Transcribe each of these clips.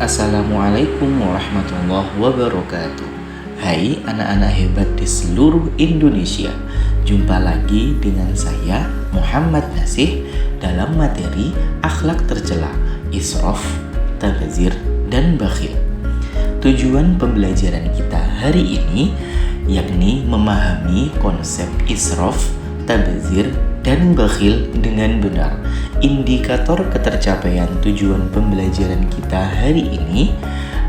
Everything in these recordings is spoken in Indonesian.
Assalamualaikum warahmatullahi wabarakatuh. Hai anak-anak hebat di seluruh Indonesia. Jumpa lagi dengan saya Muhammad Nasih dalam materi akhlak tercela, israf, tabazir, dan bakhil. Tujuan pembelajaran kita hari ini yakni memahami konsep israf, tabazir, dan bakhil dengan benar. Indikator ketercapaian tujuan pembelajaran kita hari ini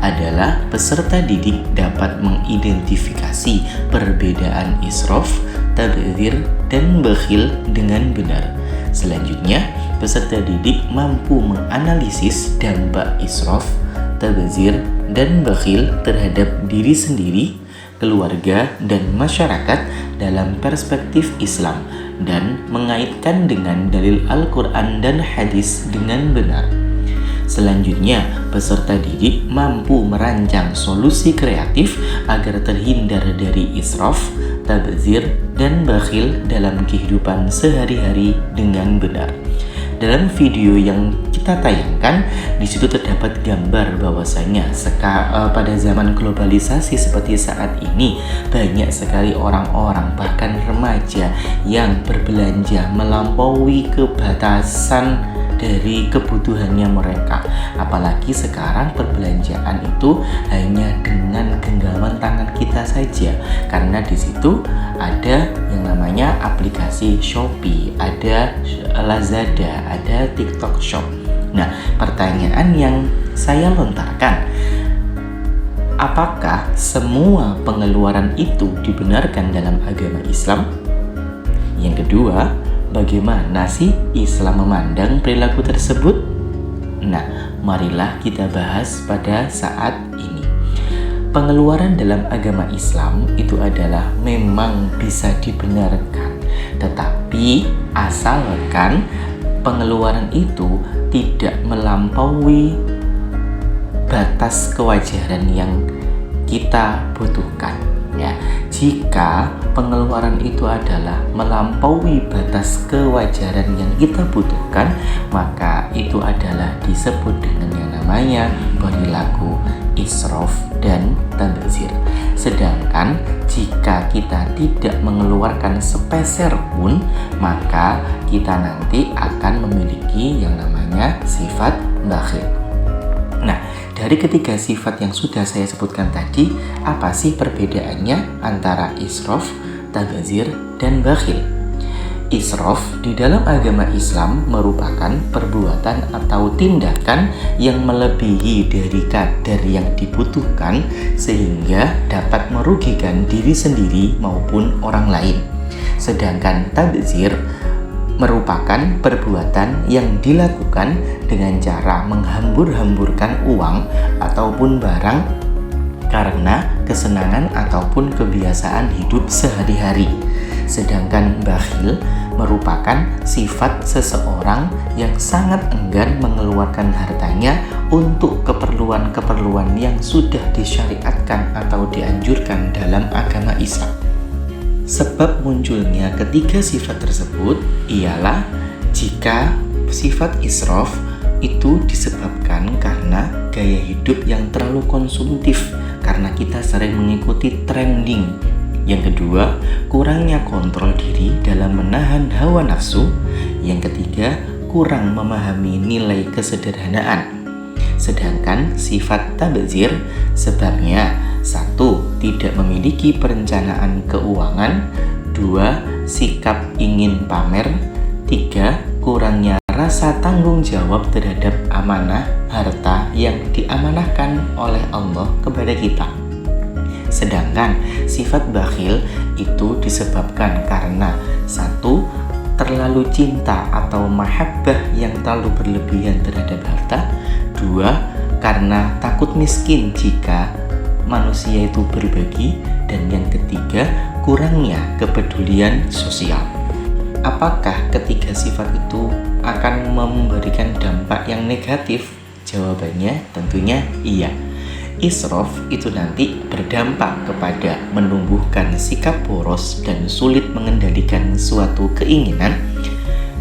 adalah peserta didik dapat mengidentifikasi perbedaan israf, tabazir, dan bakhil dengan benar. Selanjutnya, peserta didik mampu menganalisis dampak israf, tabazir, dan bakhil terhadap diri sendiri, keluarga, dan masyarakat dalam perspektif Islam dan mengaitkan dengan dalil Al-Quran dan hadis dengan benar. Selanjutnya, peserta didik mampu merancang solusi kreatif agar terhindar dari israf, tabazir, dan bakhil dalam kehidupan sehari-hari dengan benar. Dalam video yang kita tayangkan, di situ terdapat gambar bahwasanya pada zaman globalisasi seperti saat ini, banyak sekali orang-orang bahkan remaja yang berbelanja melampaui kebatasan dari kebutuhannya mereka. Apalagi sekarang perbelanjaan itu hanya dengan genggaman tangan kita saja, karena di situ ada yang namanya aplikasi Shopee, ada Lazada, ada TikTok Shop. Nah, pertanyaan yang saya lontarkan, apakah semua pengeluaran itu dibenarkan dalam agama Islam? Yang kedua, bagaimana sih Islam memandang perilaku tersebut? Nah, marilah kita bahas pada saat ini. Pengeluaran dalam agama Islam itu adalah memang bisa dibenarkan, tetapi asalkan pengeluaran itu tidak melampaui batas kewajaran yang kita butuhkan. Ya, jika pengeluaran itu adalah melampaui batas kewajaran yang kita butuhkan, maka itu adalah disebut dengan yang namanya perilaku israf dan tabazir. Sedangkan jika kita tidak mengeluarkan sepeser pun, maka kita nanti akan memiliki yang namanya sifat bakhil. Nah, dari ketiga sifat yang sudah saya sebutkan tadi, apa sih perbedaannya antara israf, tabazir, dan bakhil? Israf di dalam agama Islam merupakan perbuatan atau tindakan yang melebihi dari kadar yang dibutuhkan sehingga dapat merugikan diri sendiri maupun orang lain. Sedangkan tabazir merupakan perbuatan yang dilakukan dengan cara menghambur-hamburkan uang ataupun barang karena kesenangan ataupun kebiasaan hidup sehari-hari. Sedangkan bakhil merupakan sifat seseorang yang sangat enggan mengeluarkan hartanya untuk keperluan-keperluan yang sudah disyariatkan atau dianjurkan dalam agama Islam. Sebab munculnya ketiga sifat tersebut ialah jika sifat israf itu disebabkan karena gaya hidup yang terlalu konsumtif, karena kita sering mengikuti trending. Yang kedua, kurangnya kontrol diri dalam menahan hawa nafsu. Yang ketiga, kurang memahami nilai kesederhanaan. Sedangkan sifat tabazir sebabnya 1. Tidak memiliki perencanaan keuangan. 2. Sikap ingin pamer. 3. Kurangnya rasa tanggung jawab terhadap amanah harta yang diamanahkan oleh Allah kepada kita. Sedangkan sifat bakhil itu disebabkan karena 1. Terlalu cinta atau mahabbah yang terlalu berlebihan terhadap harta. 2. Karena takut miskin jika manusia itu berbagi. Dan yang ketiga, kurangnya kepedulian sosial. Apakah ketiga sifat itu akan memberikan dampak yang negatif? Jawabannya tentunya iya. Israf itu nanti berdampak kepada menumbuhkan sikap boros dan sulit mengendalikan suatu keinginan.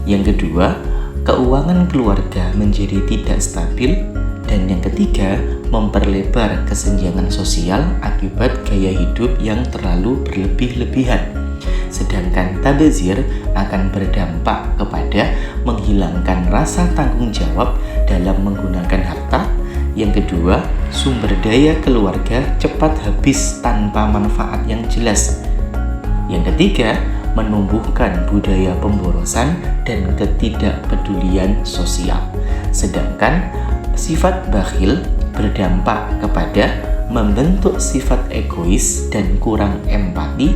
Yang kedua, keuangan keluarga menjadi tidak stabil. Dan yang ketiga, memperlebar kesenjangan sosial akibat gaya hidup yang terlalu berlebih-lebihan. Sedangkan tabazir akan berdampak kepada menghilangkan rasa tanggung jawab dalam menggunakan harta. Yang kedua, sumber daya keluarga cepat habis tanpa manfaat yang jelas. Yang ketiga, menumbuhkan budaya pemborosan dan ketidakpedulian sosial. Sedangkan sifat bakhil berdampak kepada membentuk sifat egois dan kurang empati.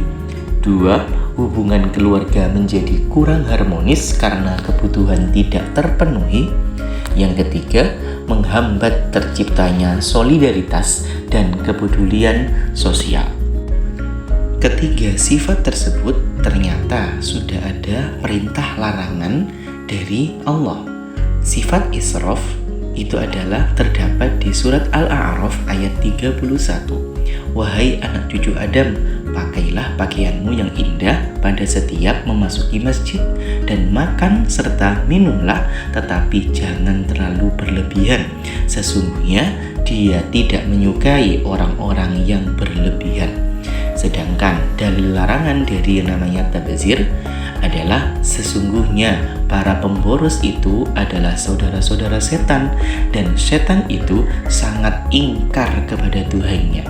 2. Hubungan keluarga menjadi kurang harmonis karena kebutuhan tidak terpenuhi. Yang ketiga, menghambat terciptanya solidaritas dan kepedulian sosial. Ketiga sifat tersebut ternyata sudah ada perintah larangan dari Allah. Sifat israf itu adalah terdapat di surat Al-A'raf ayat 31. Wahai anak cucu Adam, pakailah pakaianmu yang indah pada setiap memasuki masjid dan makan serta minumlah, tetapi jangan terlalu berlebihan. Sesungguhnya Dia tidak menyukai orang-orang yang berlebihan. Sedangkan dalil larangan dari yang namanya tabazir adalah sesungguhnya para pemboros itu adalah saudara-saudara setan dan setan itu sangat ingkar kepada Tuhannya.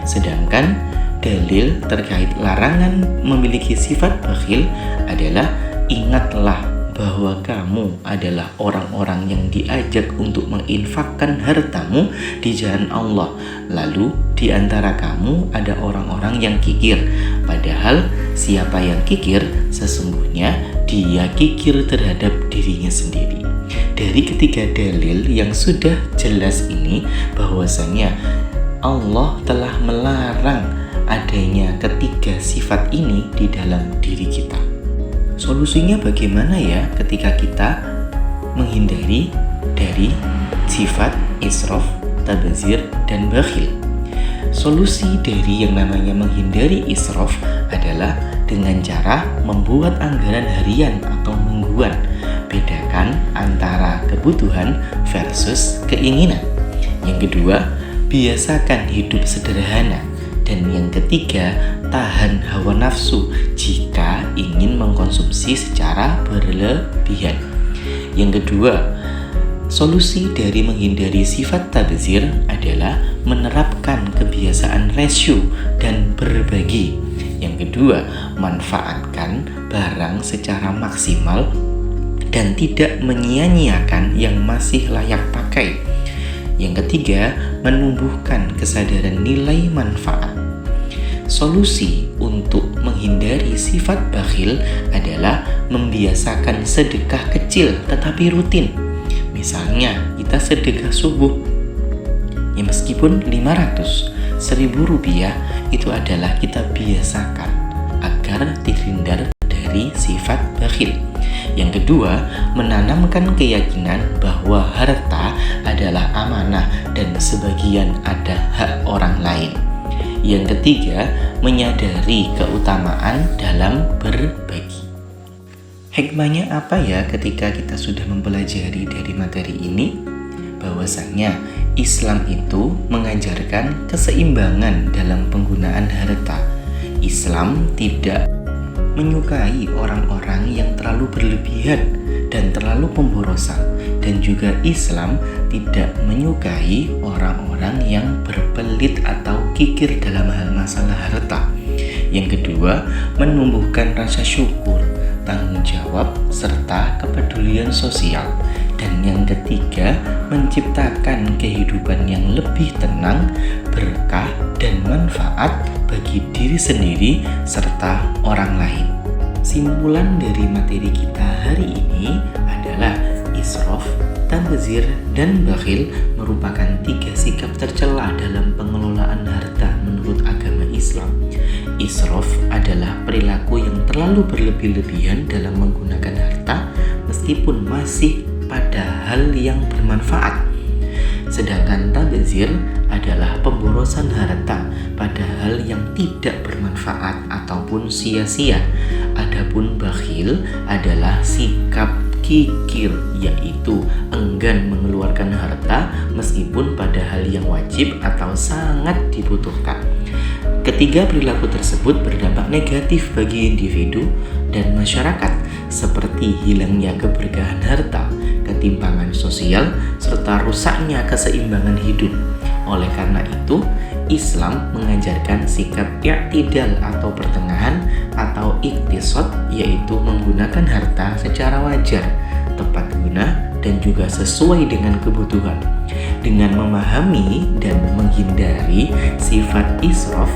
Sedangkan dalil terkait larangan memiliki sifat bakhil adalah ingatlah bahwa kamu adalah orang-orang yang diajak untuk menginfakkan hartamu di jalan Allah. Lalu di antara kamu ada orang-orang yang kikir. Padahal siapa yang kikir sesungguhnya dia kikir terhadap dirinya sendiri. Dari ketiga dalil yang sudah jelas ini bahwasanya Allah telah melarang adanya ketiga sifat ini di dalam diri kita. Solusinya bagaimana ya ketika kita menghindari dari sifat israf, tabazir, dan bakhil? Solusi dari yang namanya menghindari israf adalah dengan cara membuat anggaran harian atau mingguan. Bedakan antara kebutuhan versus keinginan. Yang kedua, biasakan hidup sederhana. Dan yang ketiga, tahan hawa nafsu jika ingin mengkonsumsi secara berlebihan. Yang kedua, solusi dari menghindari sifat tabazir adalah menerapkan kebiasaan ratio dan berbagi. Yang kedua, manfaatkan barang secara maksimal dan tidak menyia-nyiakan yang masih layak pakai. Yang ketiga, menumbuhkan kesadaran nilai manfaat. Solusi untuk menghindari sifat bakhil adalah membiasakan sedekah kecil tetapi rutin. Misalnya, kita sedekah subuh. Ya meskipun 500, 1.000 rupiah itu adalah kita biasakan agar terhindar dari sifat bakhil. Yang kedua, menanamkan keyakinan bahwa harta adalah amanah dan sebagian ada hak orang lain. Yang ketiga, menyadari keutamaan dalam berbagi. Hikmahnya apa ya ketika kita sudah mempelajari dari materi ini? Bahwasanya Islam itu mengajarkan keseimbangan dalam penggunaan harta. Islam tidak menyukai orang-orang yang terlalu berlebihan dan terlalu pemborosan, dan juga Islam tidak menyukai orang-orang yang berpelit atau kikir dalam hal masalah harta. Yang kedua, menumbuhkan rasa syukur, tanggung jawab, serta kepedulian sosial. Dan yang ketiga, menciptakan kehidupan yang lebih tenang, berkah, dan manfaat bagi diri sendiri serta orang lain. Simpulan dari materi kita hari ini adalah israf, tabazir, dan bakhil merupakan 3 sikap tercela dalam pengelolaan harta menurut agama Islam. Israf adalah perilaku yang terlalu berlebih-lebihan dalam menggunakan harta meskipun masih pada hal yang bermanfaat. Sedangkan tabazir adalah pemborosan harta pada hal yang tidak bermanfaat ataupun sia-sia. Adapun bakhil adalah sikap kikir, yaitu enggan mengeluarkan harta meskipun pada hal yang wajib atau sangat dibutuhkan. Ketiga perilaku tersebut berdampak negatif bagi individu dan masyarakat, seperti hilangnya keberkahan harta, ketimpangan sosial, serta rusaknya keseimbangan hidup. Oleh karena itu, Islam mengajarkan sikap i'tidal atau pertengahan atau iktisad, yaitu menggunakan harta secara wajar, tepat guna, dan juga sesuai dengan kebutuhan. Dengan memahami dan menghindari sifat israf,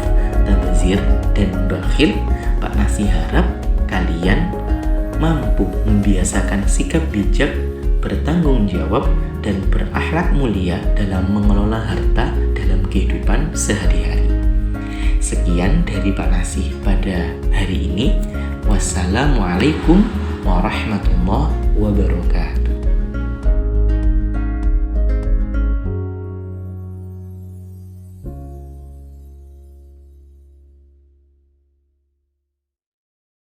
tabzir, dan bakhil, Pak Nasih harap kalian mampu membiasakan sikap bijak, bertanggung jawab, dan berakhlak mulia dalam mengelola harta dalam kehidupan sehari-hari. Sekian dari Pak Nasih pada hari ini. Wassalamualaikum warahmatullahi wabarakatuh.